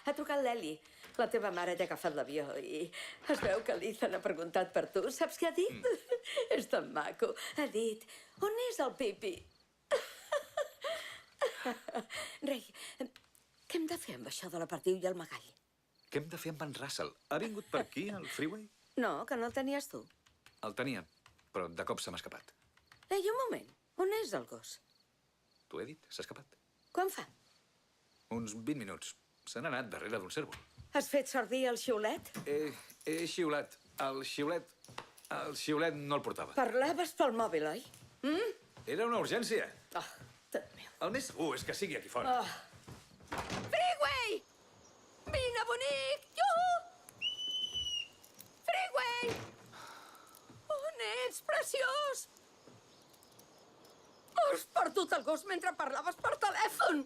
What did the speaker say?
Ha trucat l'Eli. La teva mare t'ha agafat l'avió i es veu que l'Ethan ha preguntat per tu. Saps què ha dit? És tan maco. Ha dit, on és el Pipi? Rei, què hem de fer amb això de la perdiu i el Magall? Què hem de fer amb en Russell? Ha vingut per aquí, al freeway? No, que no el tenies tu. El tenia, però de cop se m'ha escapat. Ei, un moment. On és el gos? T'ho he dit, s'ha escapat. Quan fa? Uns 20 minuts. Se n'ha anat darrere d'un cérvol. Has fet servir el xiulet? He xiulat. El xiulet no el portava. Parlaves pel mòbil, oi? Era una urgència. Oh, Déu meu. El més segur és que sigui aquí fora. Freeway! Vine, bonic! Juhu! Freeway! On ets, preciós? Has perdut el gos mentre parlaves per telèfon!